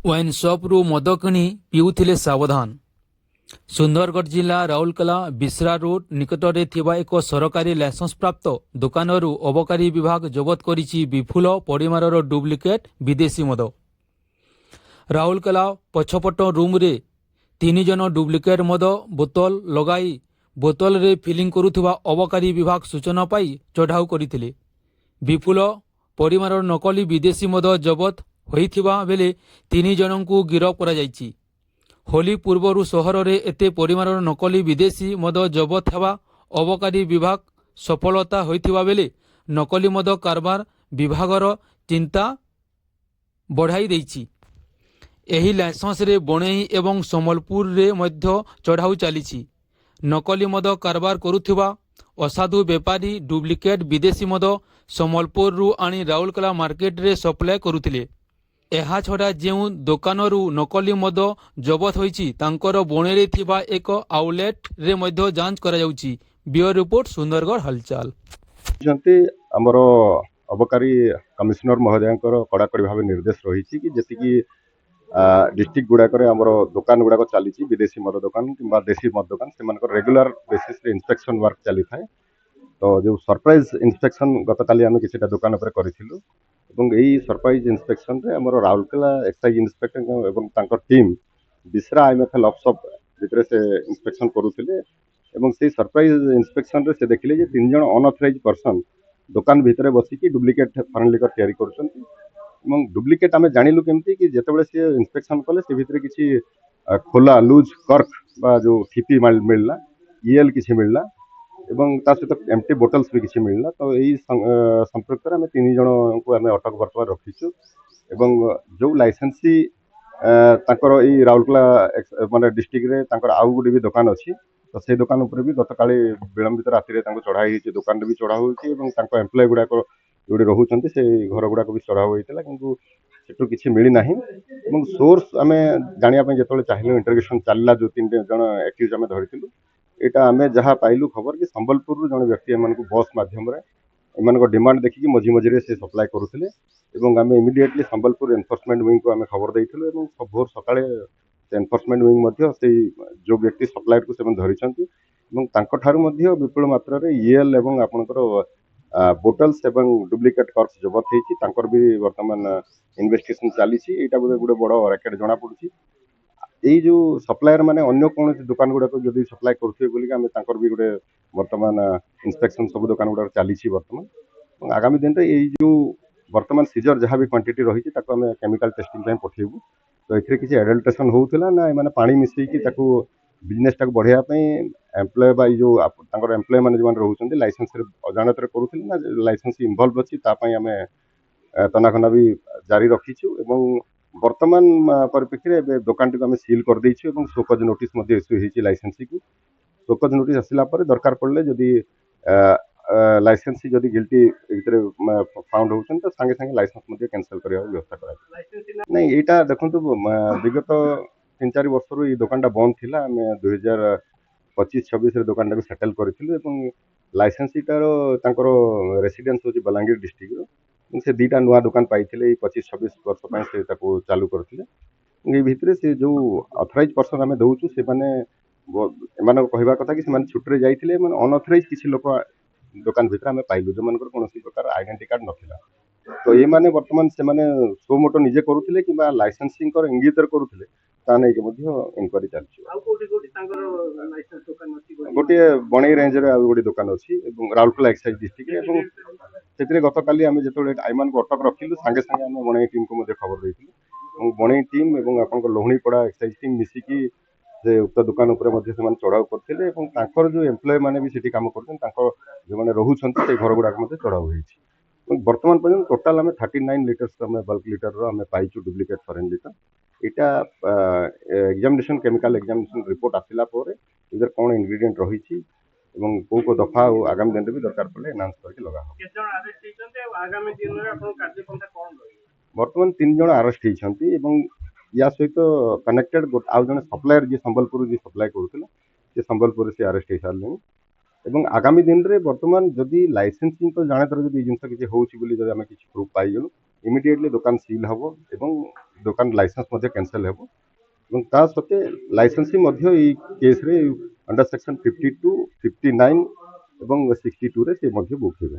Wine ସପ୍ରୁ ମଦ କିଣି ପିଉଥିଲେ ସାବଧାନ। ସୁନ୍ଦରଗଡ଼ ଜିଲ୍ଲା ରାଉରକେଲା ବିଶ୍ରା ରୋଡ୍ ନିକଟରେ ଥିବା ଏକ ସରକାରୀ ଲାଇସେନ୍ସପ୍ରାପ୍ତ ଦୋକାନରୁ ଅବକାରୀ ବିଭାଗ ଜବତ କରିଛି ବିପୁଳ ପରିମାଣର ଡୁପ୍ଲିକେଟ୍ ବିଦେଶୀ ମଦ। ରାଉରକେଲା ପଛପଟ ରୁମ୍ରେ 3 ଜଣ ଡୁପ୍ଲିକେଟ୍ ମଦ ବୋତଲ ଲଗାଇ ବୋତଲରେ ଫିଲିଂ କରୁଥିବା ଅବକାରୀ ବିଭାଗ ସୂଚନା ପାଇ ଚଢ଼ାଉ କରିଥିଲେ। ବିପୁଳ ପରିମାଣର ନକଲି ବିଦେଶୀ ମଦ ଜବତ ହୋଇଥିବା ବେଳେ 3 ଜଣଙ୍କୁ ଗିରଫ କରାଯାଇଛି। ହୋଲି ପୂର୍ବରୁ ସହରରେ ଏତେ ପରିମାଣର ନକଲି ବିଦେଶୀ ମଦ ଜବତ ହେବା ଅବକାରୀ ବିଭାଗ ସଫଳତା ହୋଇଥିବା ବେଳେ ନକଲି ମଦ କାରବାର ବିଭାଗର ଚିନ୍ତା ବଢ଼ାଇ ଦେଇଛି। ଏହି ଲାଇସେନ୍ସରେ ବଣେଇ ଏବଂ ସମ୍ବଲପୁରରେ ମଧ୍ୟ ଚଢ଼ାଉ ଚାଲିଛି। ନକଲି ମଦ କାରବାର କରୁଥିବା ଅସାଧୁ ବେପାରୀ ଡୁପ୍ଲିକେଟ୍ ବିଦେଶୀ ମଦ ସମ୍ବଲପୁରରୁ ଆଣି ରାଉରକେଲା ମାର୍କେଟରେ ସପ୍ଲାଏ କରୁଥିଲେ। ଏହାଛଡ଼ା ଯେଉଁ ଦୋକାନରୁ ନକଲି ମଦ ଜବତ ହୋଇଛି ତାଙ୍କର ବଣେଇରେ ଥିବା ଏକ ଆଉଟଲେଟ୍ରେ ମଧ୍ୟ ଯାଞ୍ଚ କରାଯାଉଛି। ବ୍ୟୁରୋ ରିପୋର୍ଟ, ସୁନ୍ଦରଗଡ଼ ହାଲଚାଲ। ଆମର ଅବକାରୀ କମିଶନର ମହୋଦୟଙ୍କର କଡ଼ାକଡ଼ି ଭାବେ ନିର୍ଦ୍ଦେଶ ରହିଛି କି ଯେତିକି डिस्ट्रिक्ट गुड़ाक दुकान गुड़ाक चली विदेशी मद दुकान कि देशी मद दुकान से रेगुलर बेसिस इंस्पेक्शन वर्क चली थाए। तो जो सरप्राइज इंस्पेक्शन गतकाली आम किसी दुकान यही सरप्राइज इंस्पेक्शन आमर राउरकेला एक्साइज इंस्पेक्टर टीम बिश्रा IMFL ऑफिस भितर से इंस्पेक्शन करुले। से सरप्राइज इंस्पेक्शन से देखिले 3 जन अनअथराइज पर्सन दुकान भितर बसिकी डुप्लिकेट फॉरेन लिकर तैयारी कर डुप्लिकेट आम जानलु केमती कि जिते सी इंस्पेक्शन कले से भितर किसी खोला लुज कर्क बा जो ठिपी मिलला ईएल किसी मिलला एवं सहित एम्प्टी बोटल्स भी किसी मिलला। तो यही संपर्क में 3 जन को आम अटक बर्तमान रखीचु। जो लाइसेंसी राउरकेला माने डिस्ट्रिक्ट रे आउ गोटे भी दुकान अच्छी। तो से दुकान उपर भी गतकाली विलंबित राति चढ़ाई दुकान भी चढ़ा होती एम्प्लॉय गुड़ाक जोड़े रोचे से घर गुड़ाक भी चढ़ा होता कि सेठू किसी मिलना। सोर्स आम जानापी जो चाहिए इंटरगेशन चलला जो 3 जन एक्यूज आम धरी यहाँ आम जहाँ पाइलु खबर कि संबलपुर जन व्यक्ति एम बस मध्यम एम डिमांड देखिए मझी मझे से सप्लाय करुले। आम इमिडिएटली संबलपुर एनफोर्समेंट विंग को आम खबर देलु भोर सका एनफोर्समेंट विंग से जो व्यक्ति सप्लायर को धरी विपुल मात्रा ईएल एवं आपंकर बोटल्स एवं डुप्लिकेट कर्स जबत होती भी वर्तमान इन्वेस्टिगेशन चली। बोधे गोटे बड़ रैकेट जना पड़ी। यही जो सप्लायर माने अन्य कौन दुकान गुड़ाक जब सप्लाय करुवे भी गोटे वर्तमान इंस्पेक्शन सब दुकान गुड़ाक चली। वर्तमान आगामी दिन में यही जो वर्तमान सीजर जहाँ भी क्वांटिटी रही आम केमिकल टेस्टिंग पठेबू। तो ये किसी एडल्ट्रेशन होता ना एम पानी मिसेकी बिजनेस टाक बढ़ाई एम्प्लॉय बा जो एम्प्लॉय मैंने जो रोचे लाइसेंस अजाणत करुले ना लाइसेंस इनवल्व अच्छी आम तनाखना भी जारी रखीचु। वर्तमान परिप्रेक्षी में दुकान टी आम सील कर देचु शोकज नोटिस इश्यू होती लाइसेंसी को। शोकज नोटिस आसला दरकार पड़े जदि लाइसेंसी जदि गिल्टी फाउंड होती तो सांगे सांगे लाइसेंस कैंसल करने व्यवस्था कर नहीं। यहाँ देखो विगत 3-4 वर्ष ये दुकान बंद थी। आम 2025-26 दुकान टाक सेटल करूँ। लाइसेंसीटार रेसिडेंस हूँ बलांगीर डिस्ट्रिक्ट से 2टा नुआ दुकान पाई 25-26 वर्ष से चालू करते। भितर से जो अथराइज पर्सन आम दौचु से कहवा कथा कि छुट्टी जाते अनअथराइज किसी लोक दुकान भितर आम पाइलु जो कौन प्रकार आइडेंटिटी कार्ड नाला। तो ये माने वर्तमान से सो मोटो निजे करुले कि लाइसेंसिंग इंगित करुले इनक्वारी चलती। गोटे बणई रेंज गोटे दुकान अच्छी राउरकेला एक्साइज डिस्ट्रिक्ट से गतकाली आम जो आईमान को अटक रखिलु सांगे सांगे आम बणई टीम को खबर देलु। बणई टीम और आप लोहणीपड़ा एक्साइज टीम मिसिकी से उक्त दुकान उपर चढ़ाऊ करते जो एम्प्लॉय मैंने भी सीटी काम कर जो मैंने रोचे से घर गुड़ाक चढ़ाऊ होती। वर्तमान पर्यटन टोटाल आम 39 लिटर्स बल्क लिटर आम पाइचु डुप्लिकेट फॉरेन लिटर। यहाँ एग्जामिनेशन केमिकल एग्जामिनेशन रिपोर्ट आसला इधर कौन इंग्रेडिएंट रही को दफा आगामी दिन में भी दरकार पड़े एनाउंस करके लगा। वर्तमान 3 जन अरेस्ट होती या सहित कनेक्टेड आउ जन सप्लायर जी संबलपुर जी सप्लाय करुले संबलपुर से अरेस्ट हो सारे। आगामी दिन में वर्तमान जदि लाइसेंसिंग तो जाने जिन किसी होम किसी प्रूफ पाइगलु इमिडिएटली दुकान सील हम ଦୋକାନ ଲାଇସେନ୍ସ ମଧ୍ୟ କ୍ୟାନସେଲ୍ ହେବ ଏବଂ ତା ସତ୍ତ୍ୱେ ଲାଇସେନ୍ସିଂ ମଧ୍ୟ ଏଇ କେସ୍ରେ ଅଣ୍ଡର ସେକ୍ସନ୍ 52, 59 ଏବଂ 62ରେ ସେ ମଧ୍ୟ ବୁକ୍ ହେବେ।